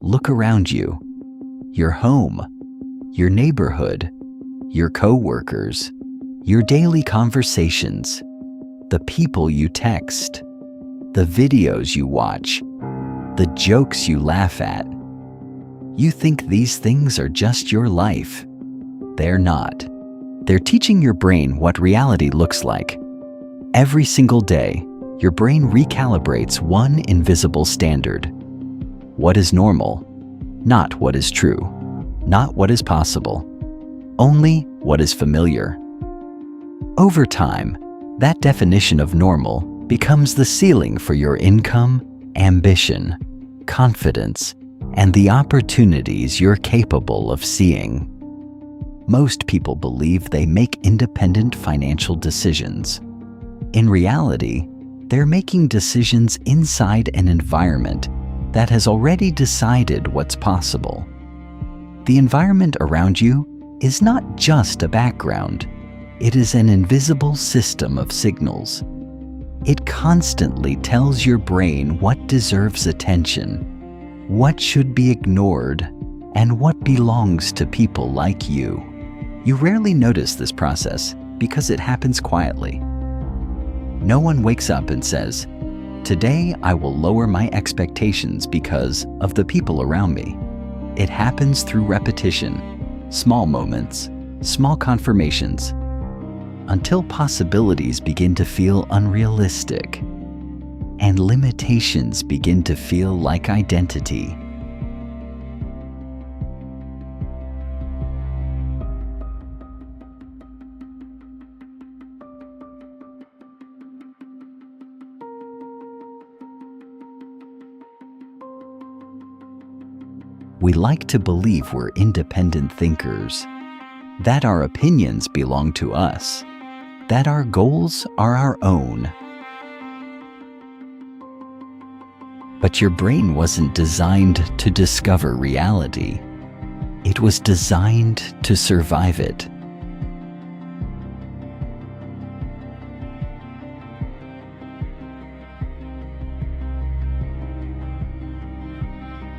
Look around you. Your home, your neighborhood, your coworkers, your daily conversations, the people you text, the videos you watch, the jokes you laugh at. You think these things are just your life. They're not. They're teaching your brain what reality looks like. Every single day, your brain recalibrates one invisible standard. What is normal? Not what is true. Not what is possible. Only what is familiar. Over time, that definition of normal becomes the ceiling for your income, ambition, confidence, and the opportunities you're capable of seeing. Most people believe they make independent financial decisions. In reality, they're making decisions inside an environment that has already decided what's possible. The environment around you is not just a background. It is an invisible system of signals. It constantly tells your brain what deserves attention, what should be ignored, and what belongs to people like you. You rarely notice this process because it happens quietly. No one wakes up and says, "Today I will lower my expectations because of the people around me." It happens through repetition, small moments, small confirmations, until possibilities begin to feel unrealistic and limitations begin to feel like identity. We like to believe we're independent thinkers, that our opinions belong to us, that our goals are our own. But your brain wasn't designed to discover reality. It was designed to survive it.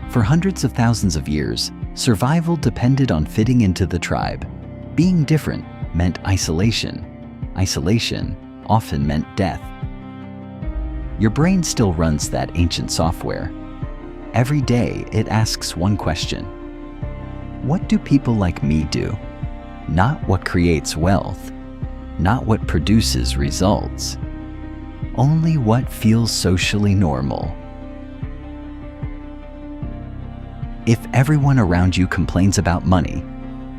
For hundreds of thousands of years, survival depended on fitting into the tribe. Being different meant isolation. Isolation often meant death. Your brain still runs that ancient software. Every day it asks one question: what do people like me do? Not what creates wealth, not what produces results, only what feels socially normal. If everyone around you complains about money,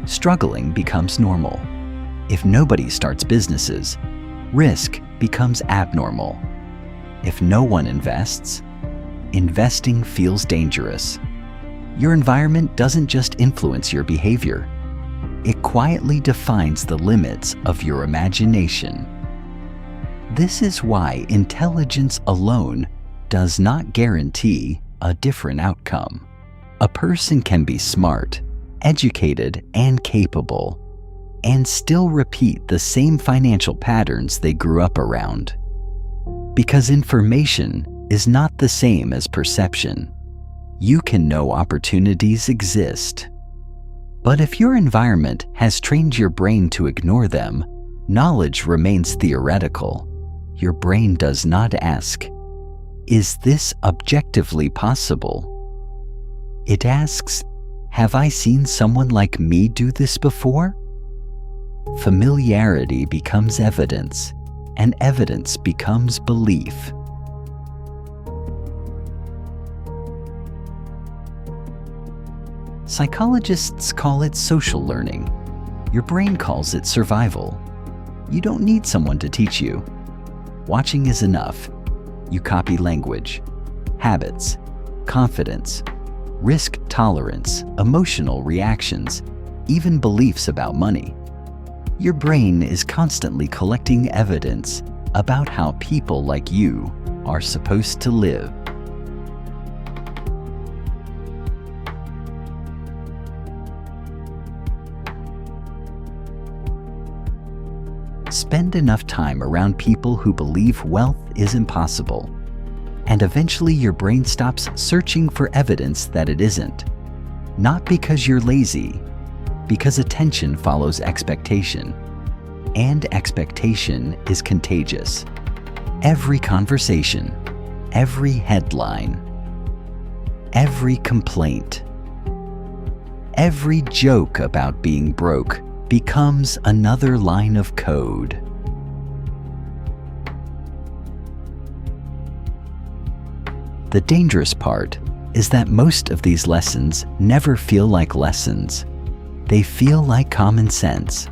struggling becomes normal. If nobody starts businesses, risk becomes abnormal. If no one invests, investing feels dangerous. Your environment doesn't just influence your behavior. It quietly defines the limits of your imagination. This is why intelligence alone does not guarantee a different outcome. A person can be smart, educated, and capable, and still repeat the same financial patterns they grew up around. Because information is not the same as perception. You can know opportunities exist. But if your environment has trained your brain to ignore them, knowledge remains theoretical. Your brain does not ask, "Is this objectively possible?" It asks, "Have I seen someone like me do this before?" Familiarity becomes evidence, and evidence becomes belief. Psychologists call it social learning. Your brain calls it survival. You don't need someone to teach you. Watching is enough. You copy language, habits, confidence, risk tolerance, emotional reactions, even beliefs about money. Your brain is constantly collecting evidence about how people like you are supposed to live. Spend enough time around people who believe wealth is impossible, and eventually your brain stops searching for evidence that it isn't. Not because you're lazy, because attention follows expectation, and expectation is contagious. Every conversation, every headline, every complaint, every joke about being broke becomes another line of code. The dangerous part is that most of these lessons never feel like lessons. They feel like common sense.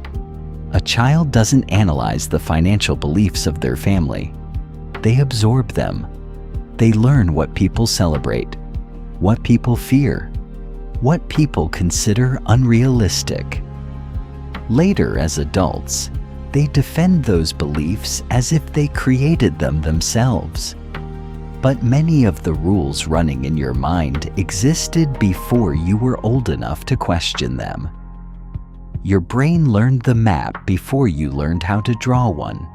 A child doesn't analyze the financial beliefs of their family. They absorb them. They learn what people celebrate, what people fear, what people consider unrealistic. Later, as adults, they defend those beliefs as if they created them themselves. But many of the rules running in your mind existed before you were old enough to question them. Your brain learned the map before you learned how to draw one.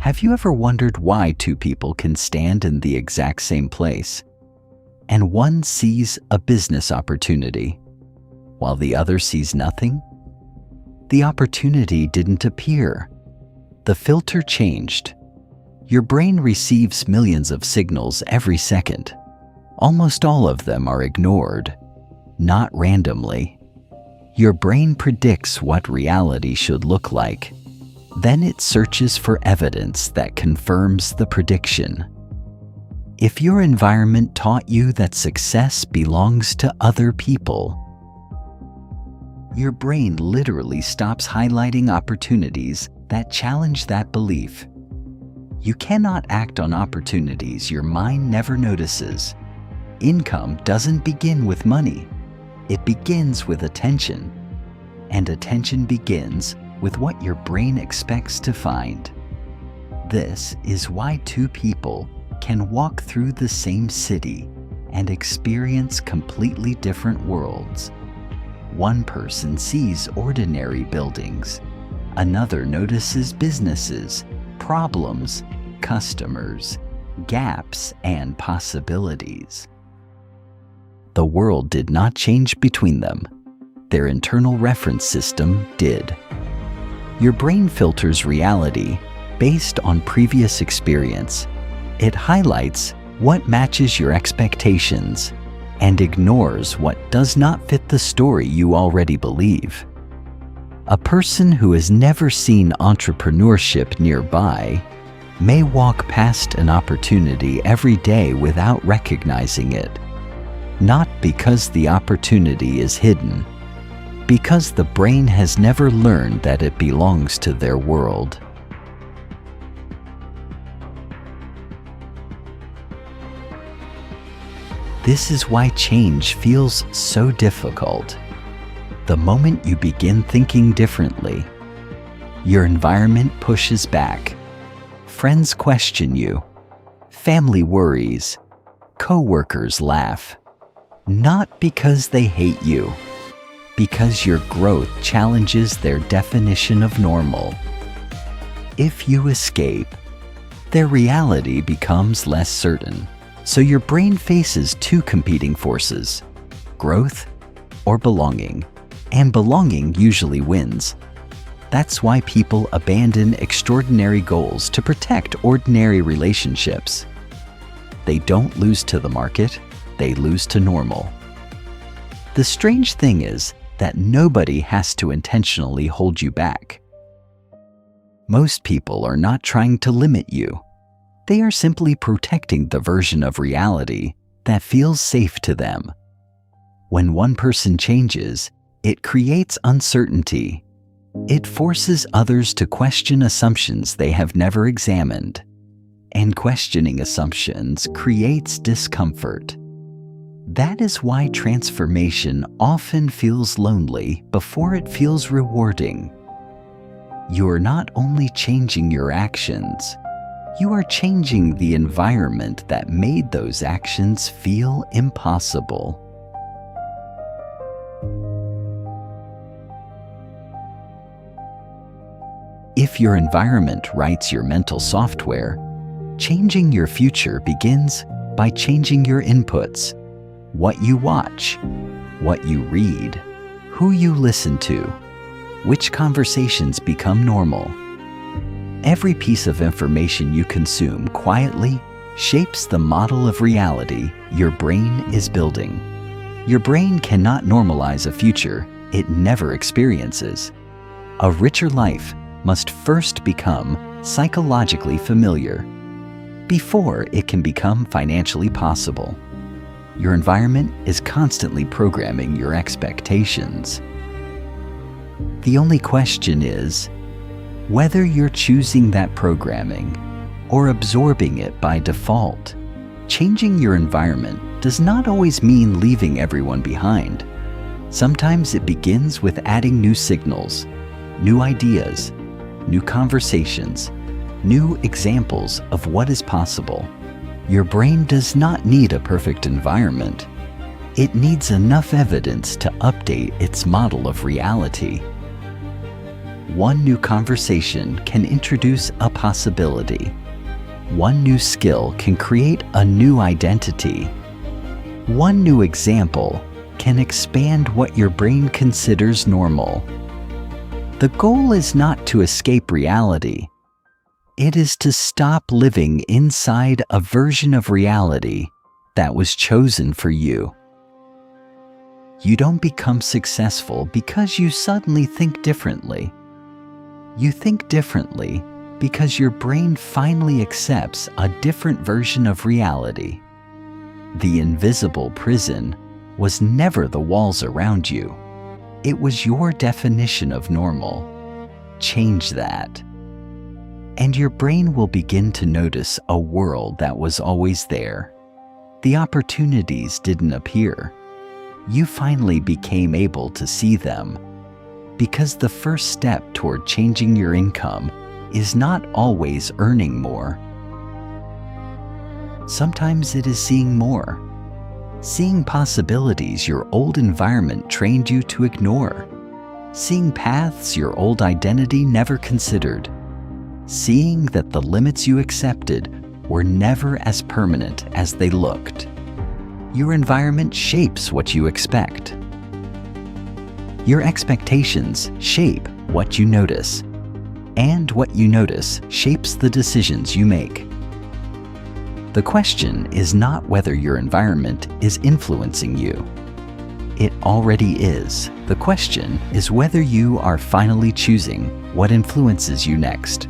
Have you ever wondered why two people can stand in the exact same place, and one sees a business opportunity, while the other sees nothing? The opportunity didn't appear. The filter changed. Your brain receives millions of signals every second. Almost all of them are ignored, not randomly. Your brain predicts what reality should look like. Then it searches for evidence that confirms the prediction. If your environment taught you that success belongs to other people, your brain literally stops highlighting opportunities that challenge that belief. You cannot act on opportunities your mind never notices. Income doesn't begin with money. It begins with attention. And attention begins with what your brain expects to find. This is why two people can walk through the same city and experience completely different worlds. One person sees ordinary buildings. Another notices businesses, problems, customers, gaps, and possibilities. The world did not change between them. Their internal reference system did. Your brain filters reality based on previous experience. It highlights what matches your expectations and ignores what does not fit the story you already believe. A person who has never seen entrepreneurship nearby may walk past an opportunity every day without recognizing it, not because the opportunity is hidden, because the brain has never learned that it belongs to their world. This is why change feels so difficult. The moment you begin thinking differently, your environment pushes back. Friends question you. Family worries. Coworkers laugh. Not because they hate you, because your growth challenges their definition of normal. If you escape, their reality becomes less certain. So your brain faces two competing forces, growth or belonging, and belonging usually wins. That's why people abandon extraordinary goals to protect ordinary relationships. They don't lose to the market, they lose to normal. The strange thing is that nobody has to intentionally hold you back. Most people are not trying to limit you. They are simply protecting the version of reality that feels safe to them. When one person changes, it creates uncertainty. It forces others to question assumptions they have never examined. And questioning assumptions creates discomfort. That is why transformation often feels lonely before it feels rewarding. You are not only changing your actions, You are changing the environment that made those actions feel impossible. If your environment writes your mental software, changing your future begins by changing your inputs, what you watch, what you read, who you listen to, which conversations become normal. Every piece of information you consume quietly shapes the model of reality your brain is building. Your brain cannot normalize a future it never experiences. A richer life must first become psychologically familiar before it can become financially possible. Your environment is constantly programming your expectations. The only question is whether you're choosing that programming or absorbing it by default. Changing your environment does not always mean leaving everyone behind. Sometimes it begins with adding new signals, new ideas, new conversations, new examples of what is possible. Your brain does not need a perfect environment. It needs enough evidence to update its model of reality. One new conversation can introduce a possibility. One new skill can create a new identity. One new example can expand what your brain considers normal. The goal is not to escape reality. It is to stop living inside a version of reality that was chosen for you. You don't become successful because you suddenly think differently. You think differently because your brain finally accepts a different version of reality. The invisible prison was never the walls around you. It was your definition of normal. Change that. And your brain will begin to notice a world that was always there. The opportunities didn't appear. You finally became able to see them. Because the first step toward changing your income is not always earning more. Sometimes it is seeing more. Seeing possibilities your old environment trained you to ignore. Seeing paths your old identity never considered. Seeing that the limits you accepted were never as permanent as they looked. Your environment shapes what you expect. Your expectations shape what you notice, and what you notice shapes the decisions you make. The question is not whether your environment is influencing you. It already is. The question is whether you are finally choosing what influences you next.